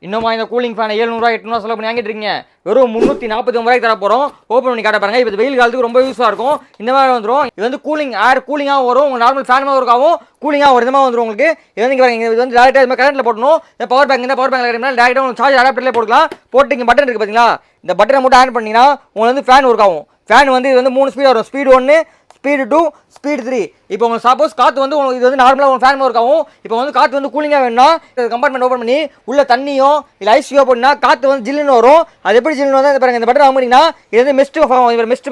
இன்னுமா இந்த cooling fan 700 800 செலவு பண்ணி வாங்கிட்டு இருக்கீங்க? வெறும் 349 தர போகிறோம். ஓப்பன் பண்ணி காட்ட பாருங்க. இப்போ வெயில் காலத்துக்கு ரொம்ப யூஸாக இருக்கும். இந்த மாதிரி வந்துடும். இது வந்து கூலிங் ஏர் கூலிங்காக வரும். உங்கள் நார்மல் ஃபேன் மாதிரி ஒர்க்காகவும் கூலிங்காக ஒரு விதமாக வந்துடும் உங்களுக்கு. இது வந்து பாருங்க, இது வந்து டேரெக்டாக இது கரண்ட்டில் போடணும். இந்த பவர் பேங்க் இந்த பவர் பேங்க் கிடையாது, டேரெக்டாக உங்களுக்கு சார்ஜ் அடாப்டர்லேயே போட்டுக்கலாம். போட்டு இங்கே பட்டன் இருக்குது பார்த்தீங்களா, இந்த பட்டனை மட்டும் ஆன் பண்ணிங்கன்னா உங்களுக்கு வந்து ஃபேன் ஒர்க் ஆகும். ஃபேன் வந்து இது வந்து 3 ஸ்பீட் வரும். Speed 1, speed 2, speed 3. இப்போ உங்களுக்கு சப்போஸ் காற்று வந்து உங்களுக்கு இது வந்து நார்மலாக உங்களுக்கு ஃபேன் ஒர்க் ஆகும். இப்போ வந்து காற்று வந்து கூலிங்காக வேணும்னா கம்பார்ட்மெண்ட் ஓப்பன் பண்ணி உள்ள தண்ணியோ இல்லை ஐசியோ போட்டிங்கன்னா காற்று வந்து ஜில்லுன்னு வரும். அது எப்படி ஜில்லுன்னு வந்து பாருங்க, இந்த பட்டன் ஆன் பண்ணிங்கன்னா இது வந்து மிஸ்ட்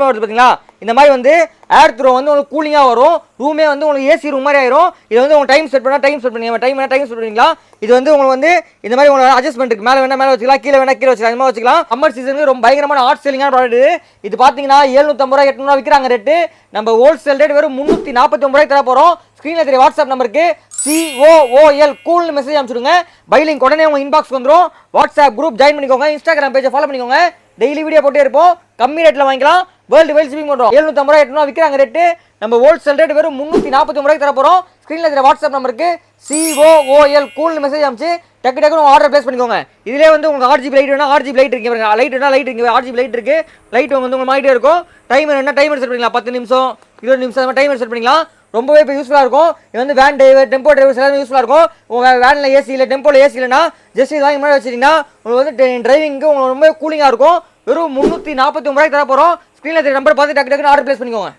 வருது பார்த்தீங்களா. இந்த மாதிரி வந்து ஏர் த்ரோ வந்து உங்களுக்கு கூலிங்காக வரும். ரூமே வந்து உங்களுக்கு ஏசி ரூம் மாதிரி ஆயிரும். இது வந்து உங்களுக்கு டைம் செட் பண்ணால் டைம் செட் பண்ணி டைம் செட் பண்ணிங்களா. இது வந்து உங்களுக்கு வந்து இந்த மாதிரி உங்களுக்கு அட்ஜஸ்ட்மெண்ட் இருக்குது. மேலே வேணா மேலே வச்சுக்கலாம், கீழே வேணா கீழே வச்சுக்கலாம், இந்த மாதிரி வச்சுக்கலாம். சம்மர் சீசனுக்கு ரொம்ப பயங்கரமான ஹாட் செல்லிங்கான ப்ராடக்ட். இது பார்த்தீங்கன்னா 750 800 விற்கிறாங்க ரேட்டு. நம்ம ஹோல்சேல் ரேட் வெறும் 349 தர போகிறோம். ஸ்க்ரீனில் தெரிய வாட்ஸ்அப் நம்பருக்கு COOL கூல்னு மெசேஜ் அனுப்பிச்சுடுங்க. பைலிங்க் உடனே உங்கள் இன்பாக்ஸ் வந்துடும். வாட்ஸ்அப் குரூப் ஜாயின் பண்ணிக்கோங்க. இன்ஸ்டாகிராம் பேஜை ஃபாலோ பண்ணிக்கோங்க. டெய்லி வீடியோ போட்டே இருப்போம். கம்மி ரேட்டில் வாங்கிக்கலாம். வேர்ல்டு வைட் ஷிப்பிங் பண்ணுறோம். 750 800 விற்கிறாங்க ரேட்டு. நம்ம ஹோல்சேல் ரேட் வெறும் 349 தர போகிறோம். ஸ்க்ரீனில் தெரிய வாட்ஸ்அப் நம்பருக்கு COOL கூல்னு மெசேஜ் அனுப்பிச்சு டக்குனு ஆர்டர் பிளேஸ் பண்ணிக்கோங்க. இதிலே வந்து உங்களுக்கு RGB லைட் வேணா RGB லைட் இருக்கு, லைட் வேணா லைட் இருக்கு, RGB லைட் இருக்கு. லைட் வந்து உங்களுக்கு மாறிட்டே இருக்கும். டைமர் வேணா டைமர் செட் பண்ணிக்கலாம். 10 நிமிஷம் 20 நிமிஷம் அந்த மாதிரி டைமர் செட் பண்ணிக்கலாம். ரொம்பவே இப்போ யூஸ்ஃபுல்லாக இருக்கும். இது வந்து வேன் டிரைவர் டெம்போ டிரைவர்ஸ் எல்லாமே யூஸ்ஃபுல்லாக இருக்கும். உங்கள் வேனில் ஏசி இல்லை, டெம்போவில் ஏசி இல்லைனா ஜஸ்ட் இது வாங்கி முன்னாடி வச்சிட்டிங்கன்னா உங்களுக்கு வந்து டிரைவிங்க்கு உங்களுக்கு ரொம்ப கூலிங்காக இருக்கும். வெறும் 349 தர போகிறோம். ஸ்க்ரீனில் நம்பர் பார்த்து டக்குனு ஆர்டர் பிளேஸ் பண்ணிக்கோங்க.